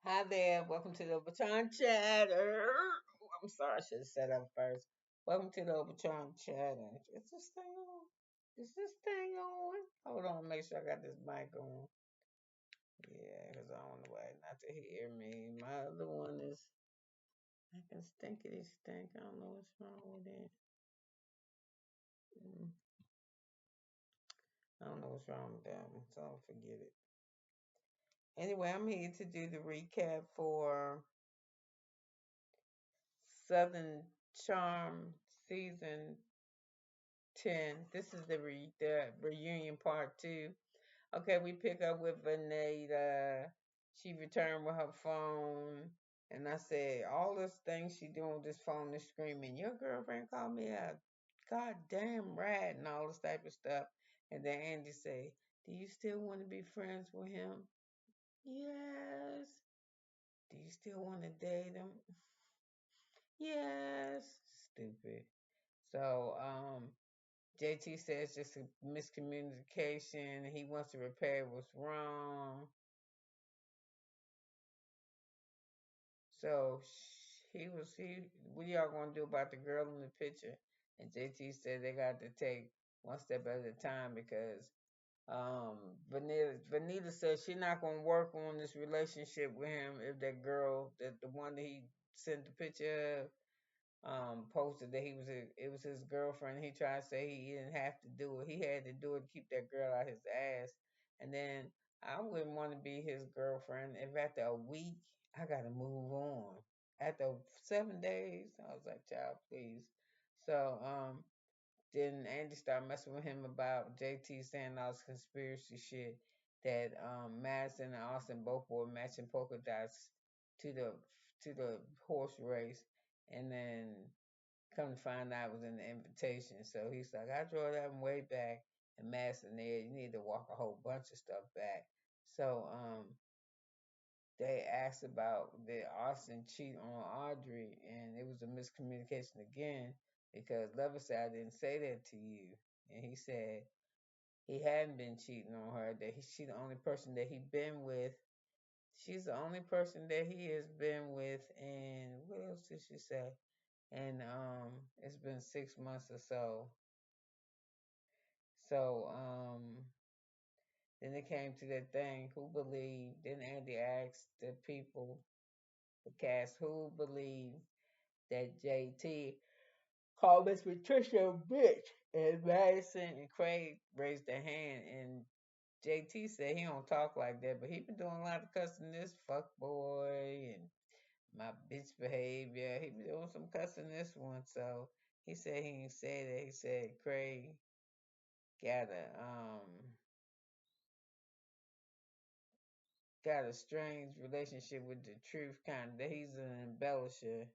Hi there, welcome to the Obachanchatter. I'm sorry, I should have said that first. Welcome to the Obachanchatter. Is this thing on? Is this thing on? Hold on, make sure I got this mic on. Yeah, because I don't know why not to hear me. My other one is, I can stinkity stink. I don't know what's wrong with it. Mm, I don't know what's wrong with that one, so I'll forget it. Anyway, I'm here to do the recap for Southern Charm season 10. This is the reunion part 2. Okay, we pick up with Vinette. She returned with her phone. And I said, all this thing she doing with this phone is screaming, your girlfriend called me a goddamn rat and all this type of stuff. And then Andy say, do you still want to be friends with him? Yes. Do you still want to date him? Yes. Stupid. So, JT says just a miscommunication. He wants to repair what's wrong. So he. What y'all gonna do about the girl in the picture? And JT said they got to take one step at a time because Vanita said she's not gonna work on this relationship with him if that girl, that the one that he sent the picture of, posted that it was his girlfriend. He tried to say he didn't have to do it. He had to do it to keep that girl out his ass. And then I wouldn't want to be his girlfriend if after a week I gotta move on. After 7 days, I was like, child, please. So then Andy started messing with him about JT saying all this conspiracy shit that Madison and Austin both wore matching polka dots to the horse race, and then come to find out it was in the invitation. So he's like, I draw that one way back, and Madison there, you need to walk a whole bunch of stuff back. So they asked about did Austin cheat on Audrey, and it was a miscommunication again because Lover said I didn't say that to you, and he said he hadn't been cheating on her. That she's the only person that he been with. She's the only person that he has been with, and what else did she say? And it's been 6 months or so. So then it came to that thing. Who believed? Then Andy asked the people, the cast, who believed that JT called Miss Patricia a bitch. And Madison and Craig raised their hand, and JT said he don't talk like that, but he been doing a lot of cussing this fuck boy and my bitch behavior. He been doing some cussing this one, so he said he didn't say that. He said Craig got got a strange relationship with the truth, kind of that he's an embellisher.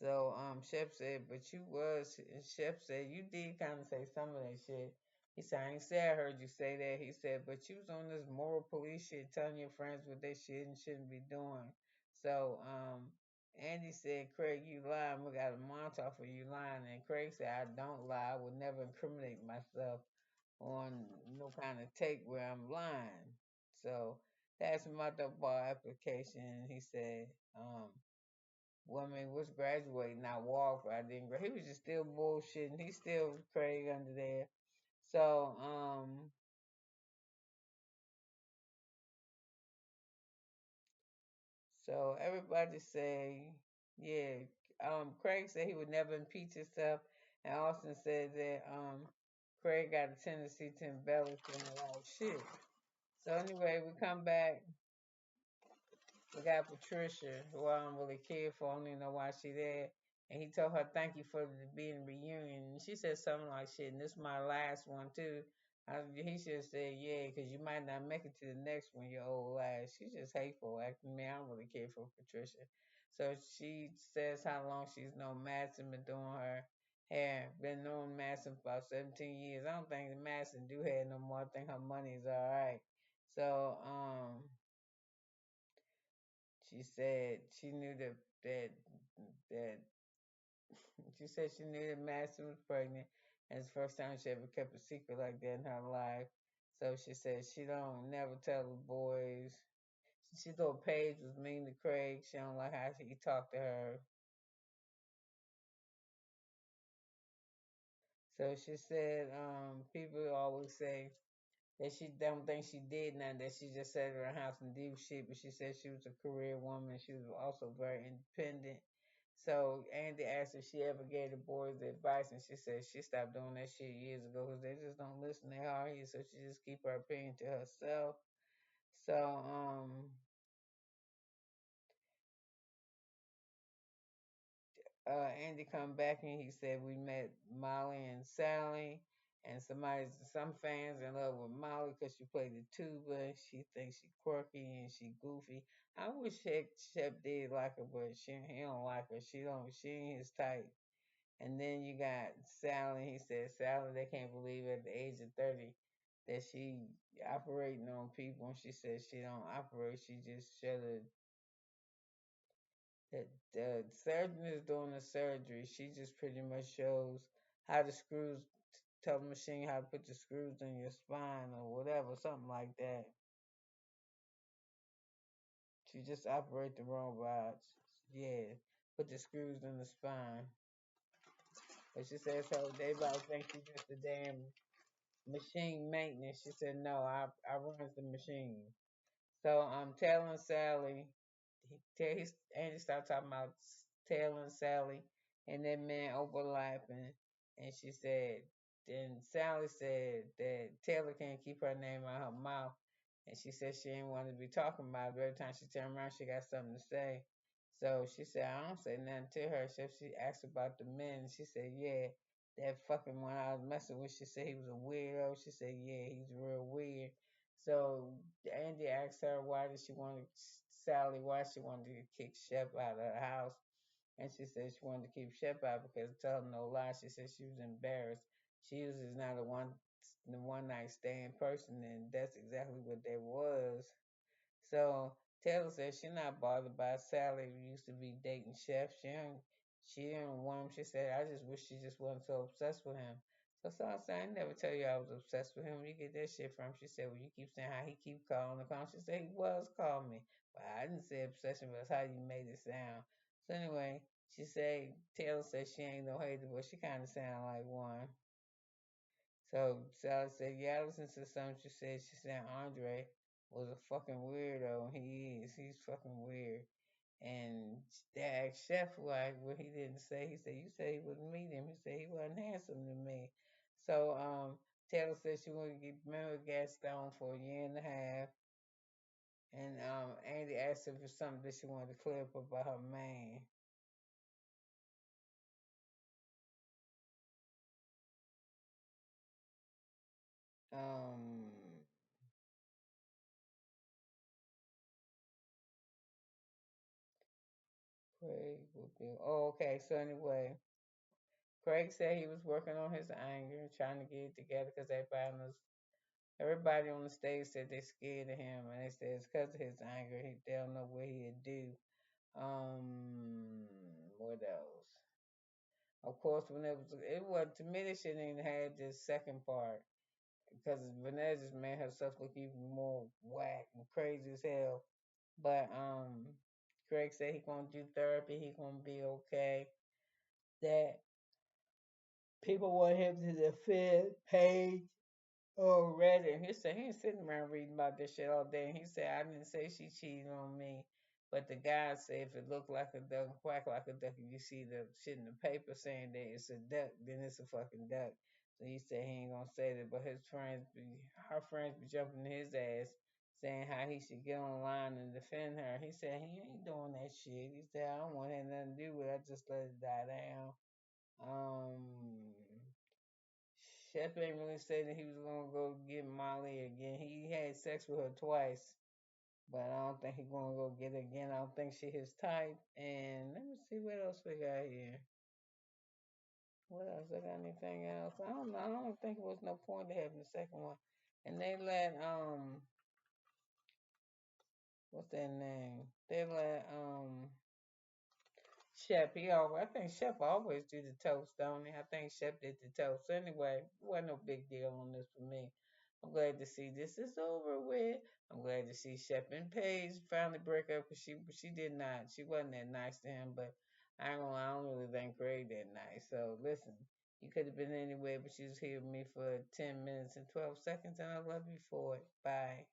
So Shep said, but you was, and Shep said you did kind of say some of that shit. He said, I ain't say I heard you say that. He said, but you was on this moral police shit, telling your friends what they should and shouldn't be doing. So Andy said, Craig, you lying. We got a montage for you lying. And Craig said, I don't lie. I would never incriminate myself on no kind of take where I'm lying. So that's my double bar application. He said, woman was graduating. I walked, but I didn't. He was just still bullshitting. He's still Craig under there. So so everybody say, yeah. Craig said he would never impeach himself, and Austin said that Craig got a tendency to embellish and a lot of shit. So anyway, we come back. We got Patricia, who I don't really care for. I don't even know why she there. And he told her, thank you for being reunion. And she said something like, shit, and this is my last one, too. He should have said, yeah, because you might not make it to the next one, your old ass. She's just hateful. Acting me, I don't really care for Patricia. So she says how long she's known Madison, been doing her hair. Been knowing Madison for about 17 years. I don't think Madison do hair no more. I think her money's all right. So, she said she knew that she said she knew that Madison was pregnant, and it's the first time she ever kept a secret like that in her life. So she said she don't never tell the boys. She thought Paige was mean to Craig. She don't like how he talked to her. So she said, people always say that she don't think she did nothing, that she just sat in her house and did shit, but she said she was a career woman. She was also very independent. So Andy asked if she ever gave the boys advice, and she said she stopped doing that shit years ago because they just don't listen. They hard here, so she just keep her opinion to herself. So Andy come back and he said we met Molly and Salley, and some fans in love with Molly because she played the tuba. She thinks she quirky and she goofy. I wish Shep did like her, but he don't like her. She ain't his type. And then you got Salley. He said Salley, they can't believe at the age of 30 that she operating on people, and she said she don't operate. She just shut her the surgeon is doing the surgery. She just pretty much shows how the screws, tell the machine how to put the screws in your spine or whatever, something like that. She just operate the robots. Yeah, put the screws in the spine. But she says so everybody thinks she's just a damn machine maintenance. She said no, I runs the machine. So I'm telling Salley, Andy started talking about telling Salley and that man overlapping, and she said, then Salley said that Taylor can't keep her name out her mouth, and she said she didn't want to be talking about it. Every time she turned around, she got something to say. So she said, I don't say nothing to her. So she asked about the men. She said, yeah, that fucking one I was messing with. She said he was a weirdo. She said, yeah, he's real weird. So Andy asked her why did she want to Salley why she wanted to kick Shep out of the house, and she said she wanted to keep Shep out because tell him no lie. She said she was embarrassed. She was just not the one night stand person, and that's exactly what that was. So Taylor said she not bothered by Salley who used to be dating Chef. She didn't want him. She said, I just wish she just wasn't so obsessed with him. So I said, I never tell you I was obsessed with him. Where you get that shit from? She said, well, you keep saying how he keep calling the call. She said he was calling me. But I didn't say obsession, but that's how you made it sound. So anyway, she said Taylor said she ain't no hater, but she kinda sound like one. So Sally said, yeah, I listened to something she said. She said Andre was a fucking weirdo. He is. He's fucking weird. And they asked Chef why what he didn't say. He said, you said he wouldn't meet him. He said he wasn't handsome to me. So Taylor said she wanted to get remember Gaston for a year and a half. And Andy asked her for something that she wanted to clear up about her man. Um Craig will be okay, so anyway, Craig said he was working on his anger and trying to get it together because everybody on the stage said they're scared of him, and they said it's because of his anger. They don't know what he'd do. What else? Of course, when it was to me, they shouldn't even had this second part because Vinette just made herself look even more whack and crazy as hell. But Craig said he gonna do therapy. He gonna be okay. That people want him to defend Paige. Oh, Reddit. He said he ain't sitting around reading about this shit all day. And he said, I didn't say she cheated on me. But the guy said if it looked like a duck, quack like a duck, and you see the shit in the paper saying that it's a duck, then it's a fucking duck. So he said he ain't gonna say that. But her friends be jumping his ass, saying how he should get online and defend her. He said he ain't doing that shit. He said I don't want to have nothing to do with it. I just let it die down. Um, Shep ain't really say that he was gonna go get Molly again. He had sex with her twice, but I don't think he's gonna go get her again. I don't think she his type. And let me see what else we got here. What else? I got anything else? I don't know. I don't think it was no point to having the second one. And they let what's that name? They let Shep, I think Shep always do the toast, don't he? I think Shep did the toast. Anyway, it wasn't no big deal on this for me. I'm glad to see this is over with. I'm glad to see Shep and Paige finally break up because she did not. She wasn't that nice to him, but I don't really think Craig that nice. So listen, you could have been anywhere, but you was here with me for 10 minutes and 12 seconds, and I love you for it. Bye.